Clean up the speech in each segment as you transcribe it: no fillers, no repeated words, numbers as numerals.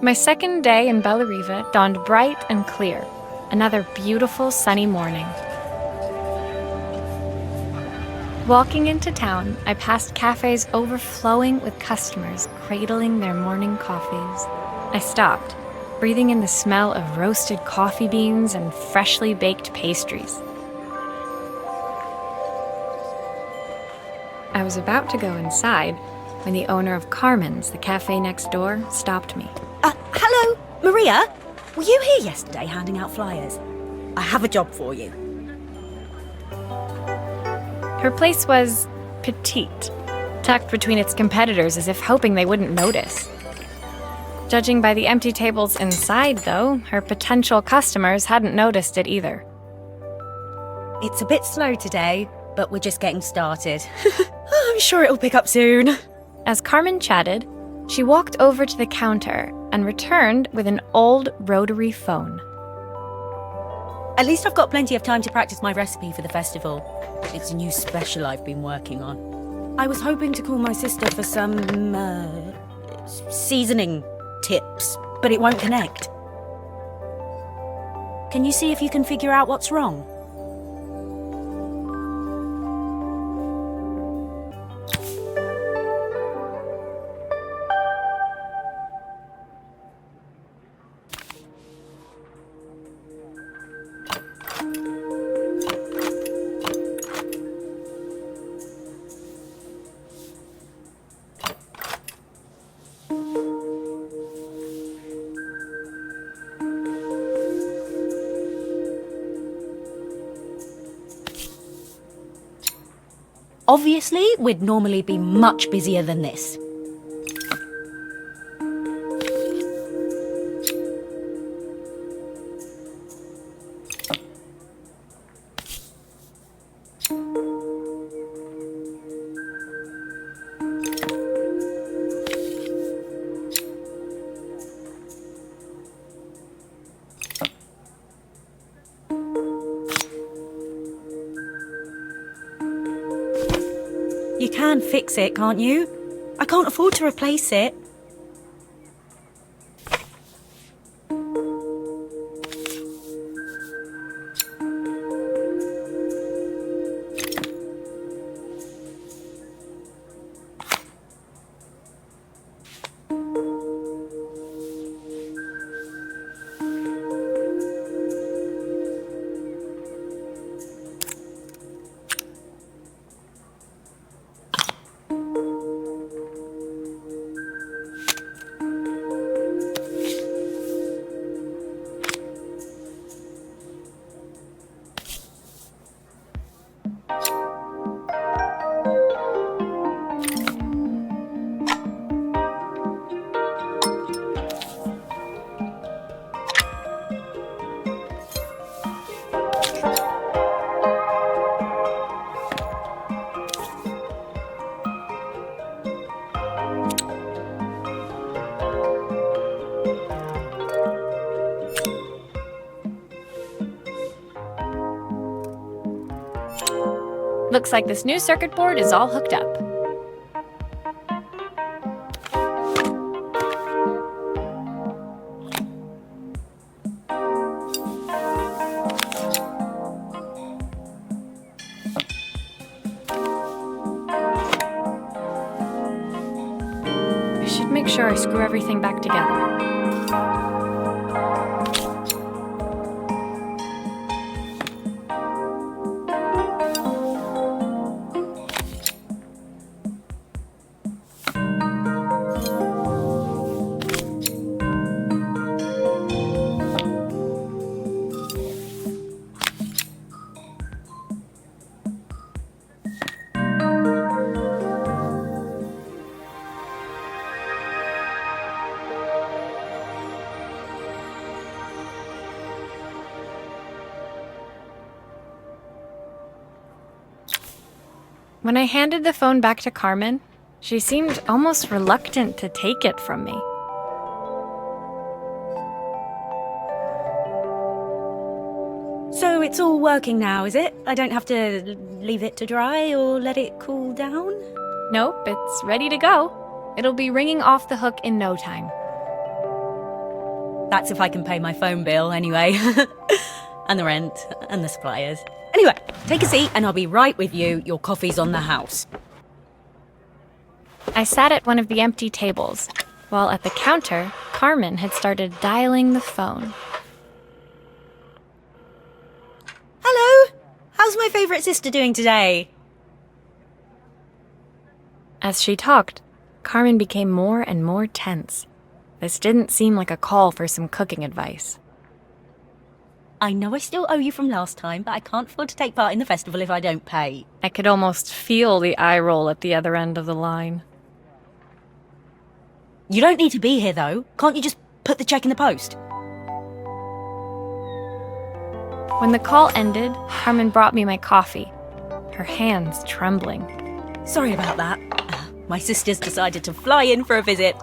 My second day in Bellariva dawned bright and clear. Another beautiful sunny morning. Walking into town, I passed cafes overflowing with customers cradling their morning coffees. I stopped, breathing in the smell of roasted coffee beans and freshly baked pastries. I was about to go inside when the owner of Carmen's, the cafe next door, stopped me. Hello, Maria? Were you here yesterday handing out flyers? I have a job for you. Her place was petite, tucked between its competitors as if hoping they wouldn't notice. Judging by the empty tables inside, though, her potential customers hadn't noticed it either. It's a bit slow today, but we're just getting started. I'm sure it'll pick up soon. As Carmen chatted, she walked over to the counter and returned with an old rotary phone. At least I've got plenty of time to practice my recipe for the festival. It's a new special I've been working on. I was hoping to call my sister for some, seasoning tips, but it won't connect. Can you see if you can figure out what's wrong? Obviously, we'd normally be much busier than this. You can fix it, can't you? I can't afford to replace it. Looks like this new circuit board is all hooked up. I should make sure I screw everything back together. When I handed the phone back to Carmen, she seemed almost reluctant to take it from me. So it's all working now, is it? I don't have to leave it to dry or let it cool down? Nope, it's ready to go. It'll be ringing off the hook in no time. That's if I can pay my phone bill anyway. And the rent, and the suppliers. Anyway, take a seat and I'll be right with you. Your coffee's on the house. I sat at one of the empty tables, while at the counter, Carmen had started dialing the phone. Hello! How's my favourite sister doing today? As she talked, Carmen became more and more tense. This didn't seem like a call for some cooking advice. I know I still owe you from last time, but I can't afford to take part in the festival if I don't pay. I could almost feel the eye roll at the other end of the line. You don't need to be here, though. Can't you just put the check in the post? When the call ended, Carmen brought me my coffee, her hands trembling. Sorry about that. My sister's decided to fly in for a visit.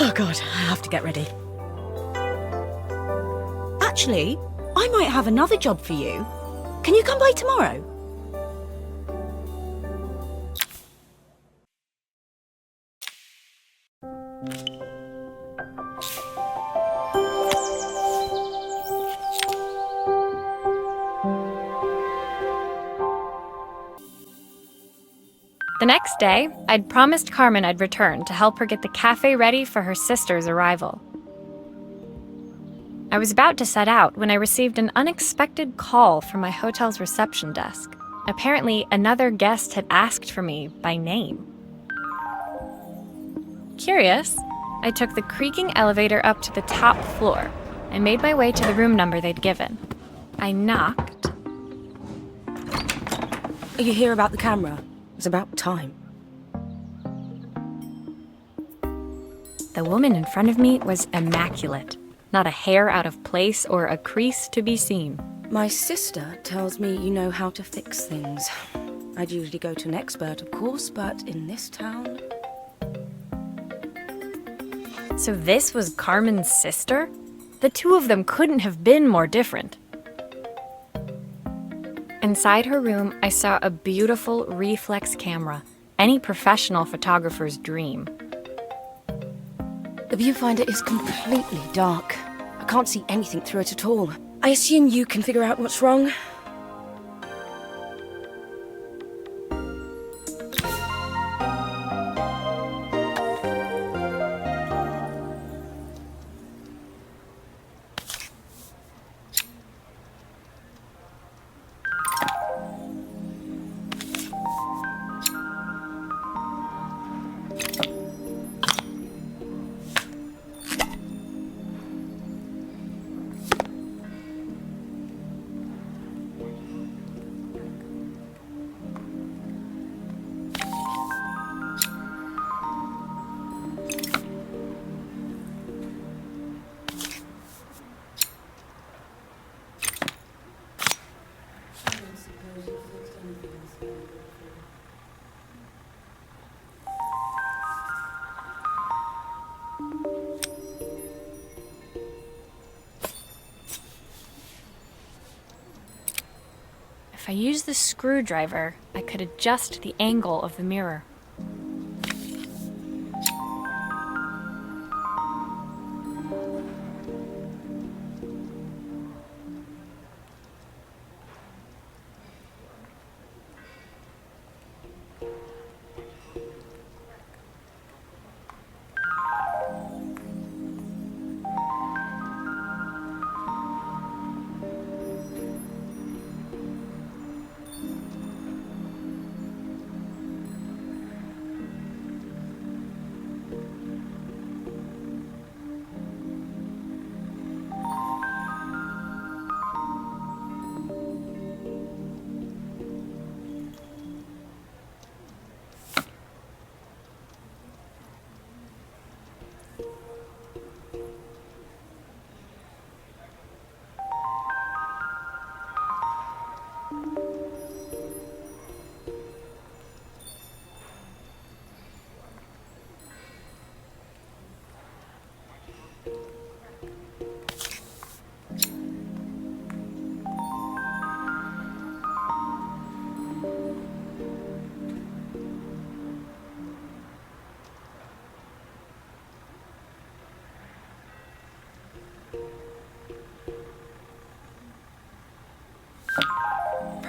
Oh God, I have to get ready. Actually, I might have another job for you. Can you come by tomorrow? The next day, I'd promised Carmen I'd return to help her get the cafe ready for her sister's arrival. I was about to set out when I received an unexpected call from my hotel's reception desk. Apparently, another guest had asked for me by name. Curious, I took the creaking elevator up to the top floor and made my way to the room number they'd given. I knocked. Are you here about the camera? It's about time. The woman in front of me was immaculate. Not a hair out of place or a crease to be seen. My sister tells me you know how to fix things. I'd usually go to an expert, of course, but in this town... So this was Carmen's sister? The two of them couldn't have been more different. Inside her room, I saw a beautiful reflex camera, any professional photographer's dream. The viewfinder is completely dark. I can't see anything through it at all. I assume you can figure out what's wrong? If I used the screwdriver, I could adjust the angle of the mirror.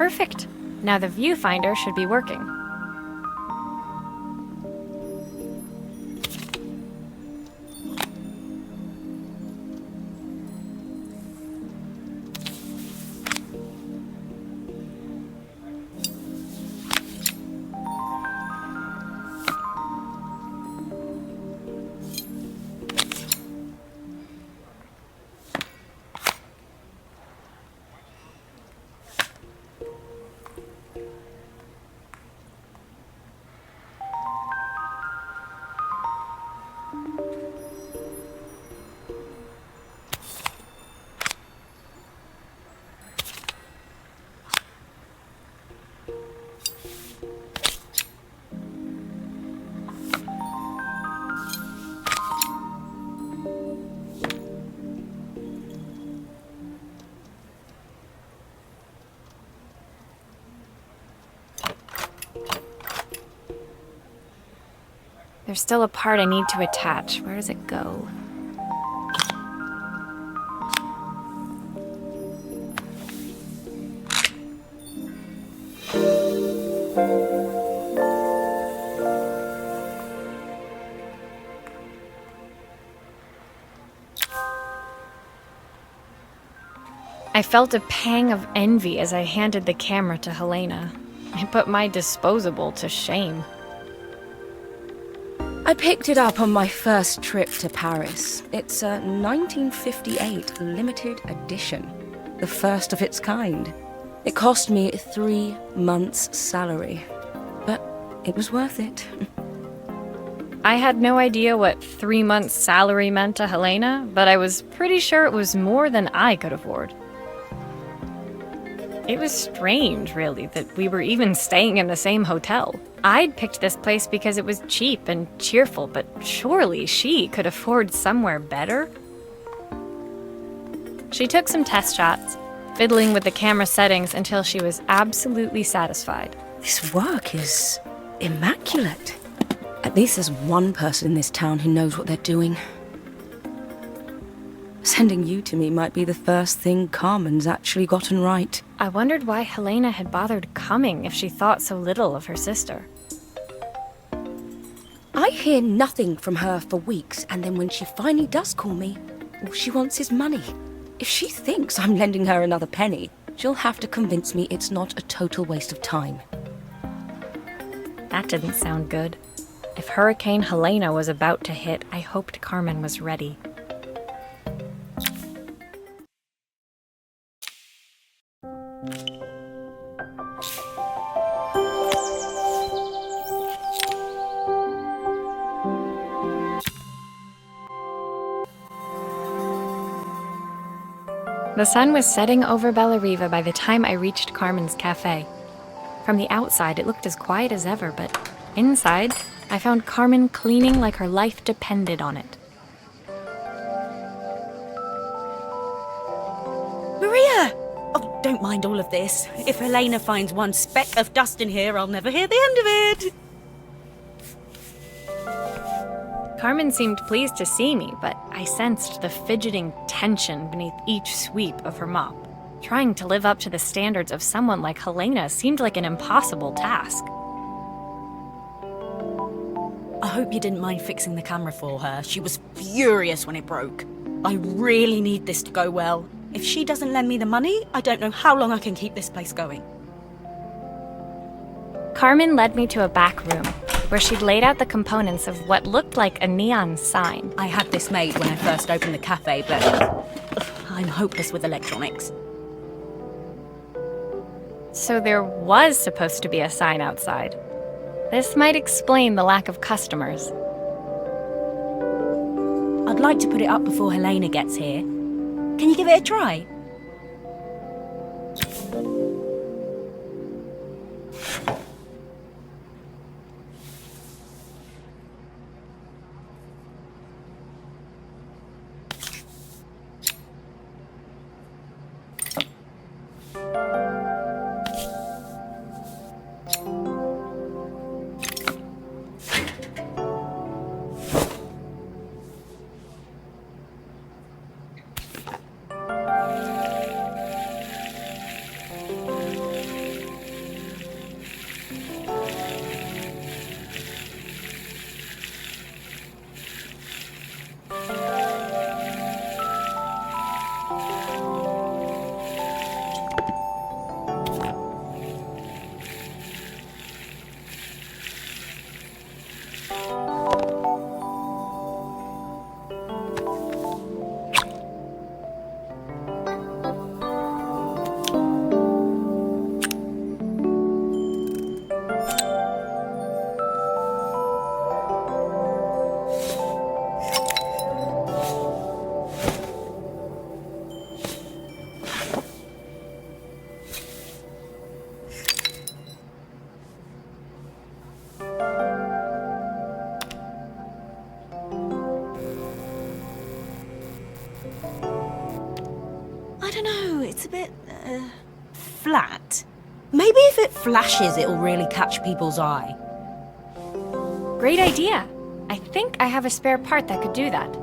Perfect. Now the viewfinder should be working. There's still a part I need to attach. Where does it go? I felt a pang of envy as I handed the camera to Helena. I put my disposable to shame. I picked it up on my first trip to Paris. It's a 1958 limited edition, the first of its kind. It cost me 3 months' salary, but it was worth it. I had no idea what 3 months' salary meant to Helena, but I was pretty sure it was more than I could afford. It was strange, really, that we were even staying in the same hotel. I'd picked this place because it was cheap and cheerful, but surely she could afford somewhere better? She took some test shots, fiddling with the camera settings until she was absolutely satisfied. This work is immaculate. At least there's one person in this town who knows what they're doing. Sending you to me might be the first thing Carmen's actually gotten right. I wondered why Helena had bothered coming if she thought so little of her sister. I hear nothing from her for weeks, and then when she finally does call me, all she wants is money. If she thinks I'm lending her another penny, she'll have to convince me it's not a total waste of time. That didn't sound good. If Hurricane Helena was about to hit, I hoped Carmen was ready. The sun was setting over Bellariva by the time I reached Carmen's cafe. From the outside, it looked as quiet as ever, but inside, I found Carmen cleaning like her life depended on it. Maria! Oh, don't mind all of this. If Helena finds one speck of dust in here, I'll never hear the end of it. Carmen seemed pleased to see me, but I sensed the fidgeting tension beneath each sweep of her mop. Trying to live up to the standards of someone like Helena seemed like an impossible task. I hope you didn't mind fixing the camera for her. She was furious when it broke. I really need this to go well. If she doesn't lend me the money, I don't know how long I can keep this place going. Carmen led me to a back room, where she'd laid out the components of what looked like a neon sign. I had this made when I first opened the cafe, but I'm hopeless with electronics. So there was supposed to be a sign outside. This might explain the lack of customers. I'd like to put it up before Helena gets here. Can you give it a try? bit, flat. Maybe if it flashes, it'll really catch people's eye. Great idea. I think I have a spare part that could do that.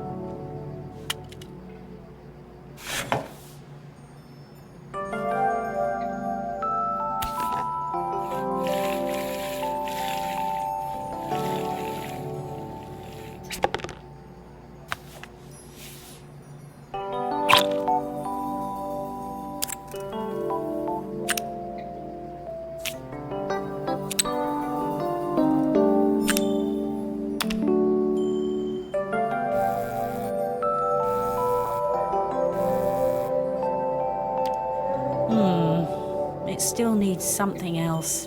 It still needs something else.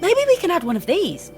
Maybe we can add one of these.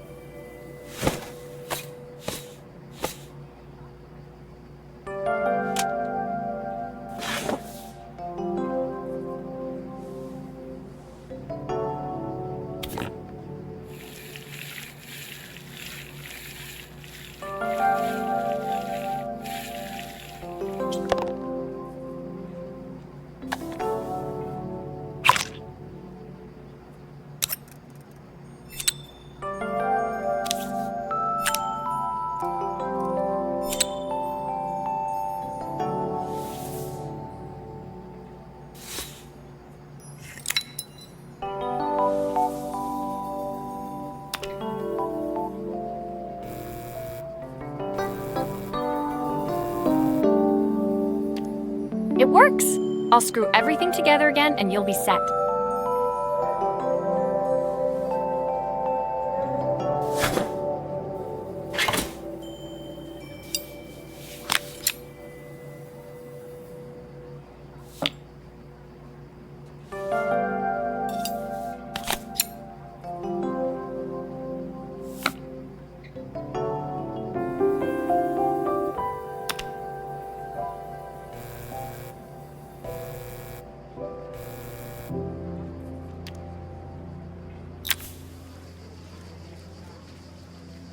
It works! I'll screw everything together again and you'll be set.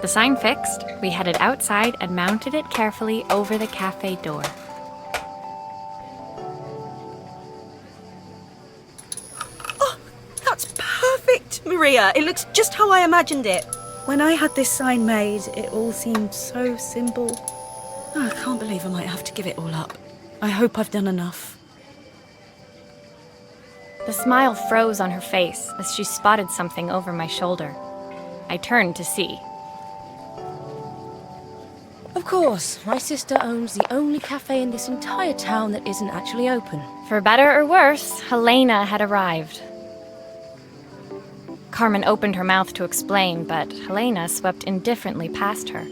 The sign fixed, we headed outside and mounted it carefully over the cafe door. Oh, that's perfect, Maria. It looks just how I imagined it. When I had this sign made, it all seemed so simple. Oh, I can't believe I might have to give it all up. I hope I've done enough. The smile froze on her face as she spotted something over my shoulder. I turned to see. Of course, my sister owns the only cafe in this entire town that isn't actually open. For better or worse, Helena had arrived. Carmen opened her mouth to explain, but Helena swept indifferently past her.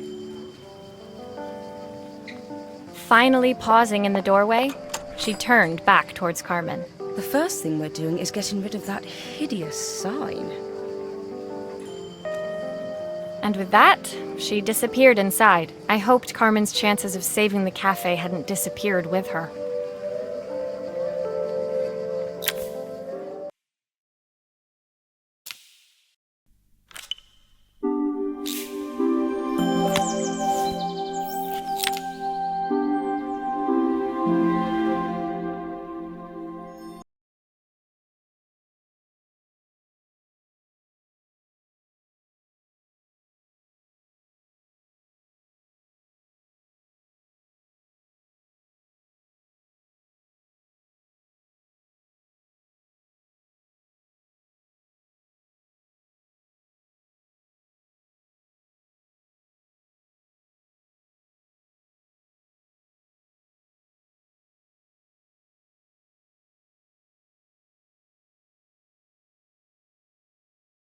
Finally pausing in the doorway, she turned back towards Carmen. The first thing we're doing is getting rid of that hideous sign. And with that, she disappeared inside. I hoped Carmen's chances of saving the cafe hadn't disappeared with her.